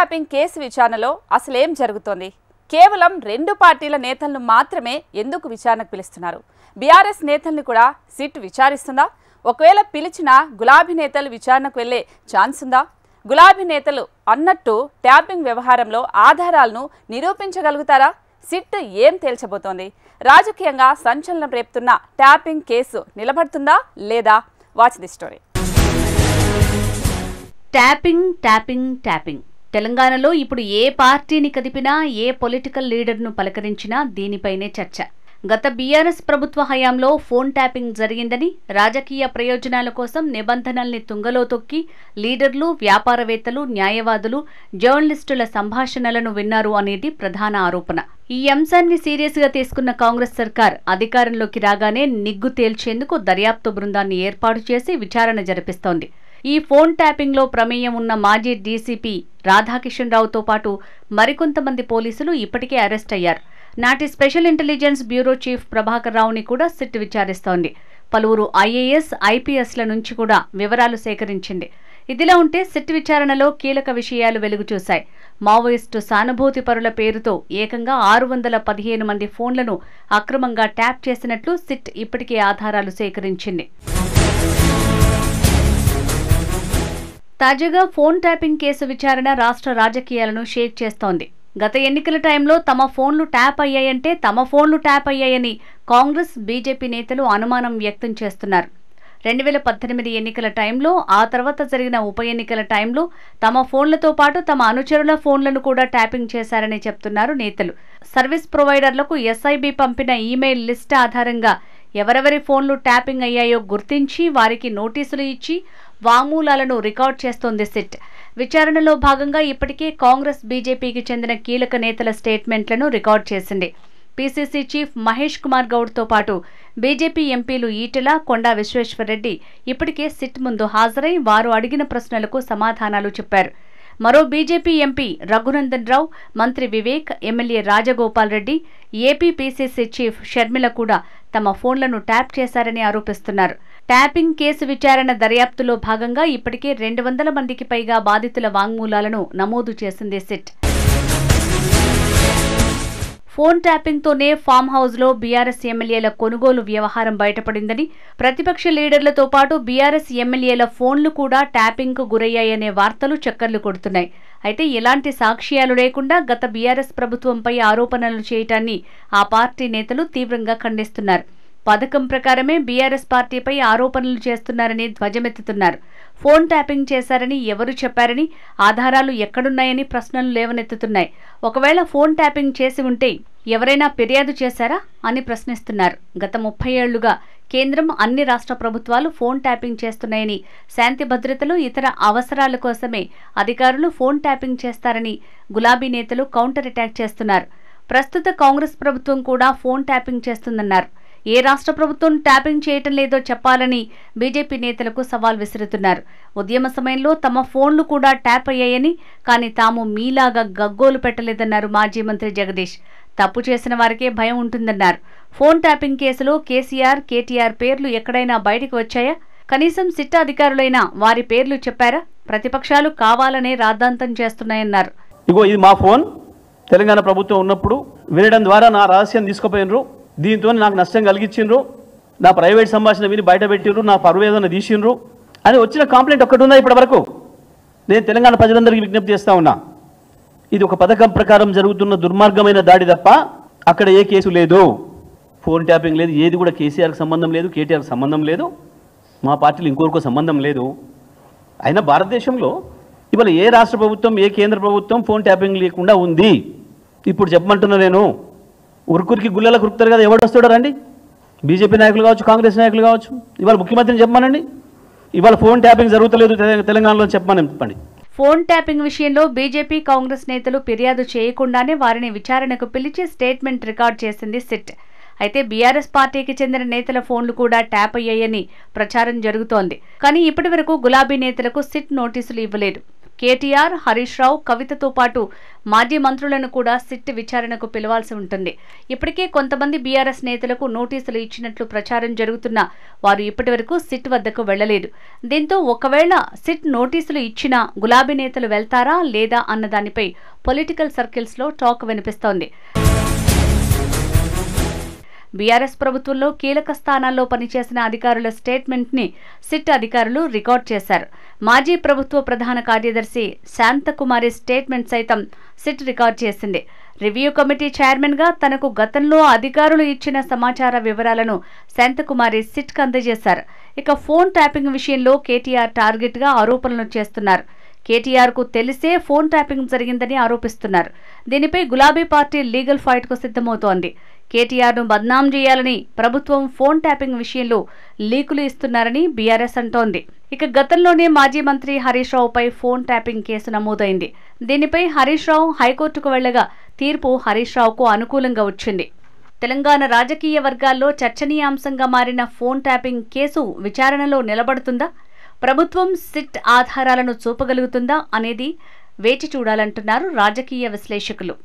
Tapping case విచారణలో అసలేం జరుగుతోంది? కేవలం రెండు పార్టీల నేతలను మాత్రమే ఎందుకు విచారణకు పిలుస్తున్నారు? బీఆర్ఎస్ నేతల్ని కూడా సిట్ విచారిస్తుందా? ఒకవేళ పిలిచినా గులాబీ నేతలు విచారణకు వెళ్లే ఛాన్స్ ఉందా? గులాబీ నేతలు అన్నట్టు ట్యాపింగ్ వ్యవహారంలో ఆధారాలను నిరూపించగలుగుతారా? సిట్ ఏం తేల్చబోతోంది? రాజకీయంగా సంచలనం రేపుతున్న ట్యాపింగ్ కేసు నిలబడుతుందా లేదా? Watch the story. ట్యాపింగ్ తెలంగాణలో ఇప్పుడు ఏ పార్టీని కదిపినా, ఏ పొలిటికల్ లీడర్ను పలకరించినా దీనిపైనే చర్చ. గత బీఆర్ఎస్ ప్రభుత్వ హయాంలో ఫోన్ ట్యాపింగ్ జరిగిందని, రాజకీయ ప్రయోజనాల కోసం నిబంధనల్ని తుంగలో తొక్కి లీడర్లు, వ్యాపారవేత్తలు, న్యాయవాదులు, జర్నలిస్టుల సంభాషణలను విన్నారు అనేది ప్రధాన ఆరోపణ. ఈ అంశాన్ని సీరియస్ గా తీసుకున్న కాంగ్రెస్ సర్కార్ అధికారంలోకి రాగానే నిగ్గు తేల్చేందుకు దర్యాప్తు బృందాన్ని ఏర్పాటు చేసి విచారణ జరిపిస్తోంది. ఈ ఫోన్ ట్యాపింగ్ లో ప్రమేయం ఉన్న మాజీ డీసీపీ రాధాకిషన్ రావుతో పాటు మరికొంతమంది పోలీసులు ఇప్పటికే అరెస్ట్ అయ్యారు. నాటి special intelligence bureau chief Prabhakar రావుని కూడా సిట్ విచారిస్తోంది. పలువురు ఐఏఎస్, ఐపీఎస్ల నుంచి కూడా వివరాలు సేకరించింది. ఇదిలా ఉంటే సిట్ విచారణలో కీలక విషయాలు వెలుగుచూశాయి. మావోయిస్టు సానుభూతి పరుల పేరుతో ఏకంగా 615 మంది ఫోన్లను అక్రమంగా ట్యాప్ చేసినట్లు సిట్ ఇప్పటికే ఆధారాలు సేకరించింది. తాజాగా ఫోన్ ట్యాపింగ్ కేసు విచారణ రాష్ట్ర రాజకీయాలను షేక్ చేస్తోంది. గత ఎన్నికల టైంలో తమ ఫోన్లు ట్యాప్ అయ్యాయంటే తమ ఫోన్లు ట్యాప్ అయ్యాయని కాంగ్రెస్, బీజేపీ నేతలు అనుమానం వ్యక్తం చేస్తున్నారు. 2018 ఎన్నికల టైంలో, ఆ తర్వాత జరిగిన ఉప ఎన్నికల టైంలో తమ ఫోన్లతో పాటు తమ అనుచరుల ఫోన్లను కూడా ట్యాపింగ్ చేశారని చెప్తున్నారు నేతలు. సర్వీస్ ప్రొవైడర్లకు ఎస్ఐబి పంపిన ఈమెయిల్ లిస్ట్ ఆధారంగా ఎవరెవరి ఫోన్లు ట్యాపింగ్ అయ్యాయో గుర్తించి వారికి నోటీసులు ఇచ్చి వాంగ్మూలాలను రికార్డ్ చేస్తోంది సిట్. విచారణలో భాగంగా ఇప్పటికే కాంగ్రెస్, బీజేపీకి చెందిన కీలక నేతల స్టేట్మెంట్లను రికార్డ్ చేసింది. పీసీసీ చీఫ్ మహేష్ కుమార్ గౌడ్తో పాటు బీజేపీ ఎంపీలు ఈటెల, కొండా విశ్వేశ్వర్రెడ్డి ఇప్పటికే సిట్ ముందు హాజరై వారు అడిగిన ప్రశ్నలకు సమాధానాలు చెప్పారు. మరో బీజేపీ ఎంపీ రఘునందన్ రావు, మంత్రి Vivek, MLA Rajagopal Reddy, AP PCC chief Sharmila కూడా తమ ఫోన్లను ట్యాప్ చేశారని ఆరోపిస్తున్నారు. ట్యాపింగ్ కేసు విచారణ దర్యాప్తులో భాగంగా ఇప్పటికే 200 మందికి పైగా బాధితుల వాంగ్మూలాలను నమోదు చేసింది సిట్. ఫోన్ ట్యాపింగ్తోనే ఫామ్ హౌస్లో బీఆర్ఎస్ ఎమ్మెల్యేల కొనుగోలు వ్యవహారం బయటపడిందని, ప్రతిపక్ష లీడర్లతో పాటు బీఆర్ఎస్ ఎమ్మెల్యేల ఫోన్లు కూడా ట్యాపింగ్కు గురయ్యాయనే వార్తలు చక్కర్లు కొడుతున్నాయి. అయితే ఎలాంటి సాక్ష్యాలు లేకుండా గత బీఆర్ఎస్ ప్రభుత్వంపై ఆరోపణలు చేయటాన్ని ఆ పార్టీ నేతలు తీవ్రంగా ఖండిస్తున్నారు. పథకం ప్రకారమే బీఆర్ఎస్ పార్టీపై ఆరోపణలు చేస్తున్నారని ధ్వజమెత్తుతున్నారు. ఫోన్ ట్యాపింగ్ చేశారని ఎవరు చెప్పారని, ఆధారాలు ఎక్కడున్నాయని ప్రశ్నలు లేవనెత్తుతున్నాయి. ఒకవేళ ఫోన్ ట్యాపింగ్ చేసి ఉంటే ఎవరైనా ఫిర్యాదు చేశారా అని ప్రశ్నిస్తున్నారు. గత 30 ఏళ్లుగా కేంద్రం, అన్ని రాష్ట్ర ప్రభుత్వాలు ఫోన్ ట్యాపింగ్ చేస్తున్నాయని, శాంతి భద్రతలు, ఇతర అవసరాల కోసమే అధికారులు ఫోన్ ట్యాపింగ్ చేస్తారని గులాబీ నేతలు కౌంటర్ అటాక్ చేస్తున్నారు. ప్రస్తుత కాంగ్రెస్ ప్రభుత్వం కూడా ఫోన్ ట్యాపింగ్ చేస్తుందన్నారు. ఏ రాష్ట్ర ప్రభుత్వం ట్యాపింగ్ చేయటం లేదో చెప్పాలని బీజేపీ నేతలకు సవాల్ విసురుతున్నారు. ఉద్యమ సమయంలో తమ ఫోన్లు కూడా ట్యాప్ అయ్యాయని, కానీ తాము మీలాగా గగ్గోలు పెట్టలేదన్నారు మాజీ మంత్రి జగదీష్. తప్పు చేసిన వారికే భయం ఉంటుందన్నారు. ఫోన్ ట్యాపింగ్ కేసులో కేసీఆర్, కేటీఆర్ పేర్లు ఎక్కడైనా బయటకు వచ్చాయా? కనీసం సిట్ అధికారులైన వారి పేర్లు చెప్పారా? ప్రతిపక్షాలు కావాలనే రాద్ధాంతం చేస్తున్నాయన్నారు. ఇగో ఇది మా ఫోన్, తెలంగాణ ప్రభుత్వం ఉన్నప్పుడు వినడం ద్వారా నా రహస్యం తీసుకుపోయినరు, దీంతో నాకు నష్టం కలిగించిండ్రు, నా ప్రైవేట్ సంభాషణ విని బయట పెట్టిండ్రు, నా పరువేదన తీసిండ్రు అని వచ్చిన కంప్లైంట్ ఒక్కటి ఉందా ఇప్పటి వరకు? నేను తెలంగాణ ప్రజలందరికీ విజ్ఞప్తి చేస్తా ఉన్నా, ఇది ఒక పథకం ప్రకారం జరుగుతున్న దుర్మార్గమైన దాడి తప్ప అక్కడ ఏ కేసు లేదు, ఫోన్ ట్యాపింగ్ లేదు, ఏది కూడా కేసీఆర్కి సంబంధం లేదు, కేటీఆర్కి సంబంధం లేదు, మా పార్టీలు ఇంకొకరికి సంబంధం లేదు. అయినా భారతదేశంలో ఇవాళ ఏ రాష్ట్ర ప్రభుత్వం, ఏ కేంద్ర ప్రభుత్వం ఫోన్ ట్యాపింగ్ లేకుండా ఉంది? ఇప్పుడు చెప్పమంటున్నా నేను, ఉరుకురికి గుళ్ళలకు ఉరుకుతారు కదా, ఎవడు వస్తాడో రండి, బీజేపీ నాయకులు కావచ్చు, కాంగ్రెస్ నాయకులు కావచ్చు, ఇవాళ ముఖ్యమంత్రిని చెప్పమనండి, ఇవాళ ఫోన్ ట్యాపింగ్ జరుగుతలేదు తెలంగాణలో చెప్పండి. ఫోన్ ట్యాపింగ్ విషయంలో బీజేపీ, కాంగ్రెస్ నేతలు ఫిర్యాదు చేయకుండానే వారిని విచారణకు పిలిచి స్టేట్మెంట్ రికార్డ్ చేసింది సిట్. అయితే బీఆర్ఎస్ పార్టీకి చెందిన నేతల ఫోన్లు కూడా ట్యాప్ అయ్యాయని ప్రచారం జరుగుతోంది. కానీ ఇప్పటి వరకు గులాబీ నేతలకు సిట్ నోటీసులు ఇవ్వలేదు. కేటీఆర్, హరీష్ రావు, కవితతో పాటు మాజీ మంత్రులను కూడా సిట్ విచారణకు పిలవాల్సి ఉంటుంది. ఇప్పటికే కొంతమంది బీఆర్ఎస్ నేతలకు నోటీసులు ఇచ్చినట్లు ప్రచారం జరుగుతున్నా వారు ఇప్పటివరకు సిట్ వద్దకు వెళ్లలేదు. దీంతో ఒకవేళ సిట్ నోటీసులు ఇచ్చినా గులాబీ నేతలు వెళ్తారా లేదా అన్న దానిపై పొలిటికల్ సర్కిల్స్ లో టాక్ వినిపిస్తోంది. బీఆర్ఎస్ ప్రభుత్వంలో కీలక స్థానాల్లో పనిచేసిన అధికారుల స్టేట్మెంట్ ని సిట్ అధికారులు రికార్డ్ చేశారు. మాజీ ప్రభుత్వ ప్రధాన కార్యదర్శి శాంతకుమారి స్టేట్మెంట్ సైతం సిట్ రికార్డ్ చేసింది. రివ్యూ కమిటీ చైర్మన్ గా తనకు గతంలో అధికారులు ఇచ్చిన సమాచార వివరాలను శాంతకుమారి సిట్ కు అందజేశారు. ఇక ఫోన్ ట్యాపింగ్ విషయంలో కేటీఆర్ టార్గెట్ గా ఆరోపణలు చేస్తున్నారు. కేటీఆర్ కు తెలిసే ఫోన్ ట్యాపింగ్ జరిగిందని ఆరోపిస్తున్నారు. దీనిపై గులాబీ పార్టీ లీగల్ ఫైట్ కు సిద్ధమవుతోంది. కేటీఆర్ ను బద్నాం చేయాలని ప్రభుత్వం ఫోన్ ట్యాపింగ్ విషయంలో లీకులు ఇస్తున్నారని బీఆర్ఎస్ అంటోంది. ఇక గతంలోనే మాజీ మంత్రి హరీష్ రావుపై ఫోన్ ట్యాపింగ్ కేసు నమోదైంది. దీనిపై హరీష్ రావు హైకోర్టుకు వెళ్లగా తీర్పు హరీష్ రావుకు అనుకూలంగా వచ్చింది. తెలంగాణ రాజకీయ వర్గాల్లో చర్చనీయాంశంగా మారిన ఫోన్ ట్యాపింగ్ కేసు విచారణలో నిలబడుతుందా, ప్రభుత్వం సిట్ ఆధారాలను చూపగలుగుతుందా అనేది వేచి చూడాలంటున్నారు రాజకీయ విశ్లేషకులు.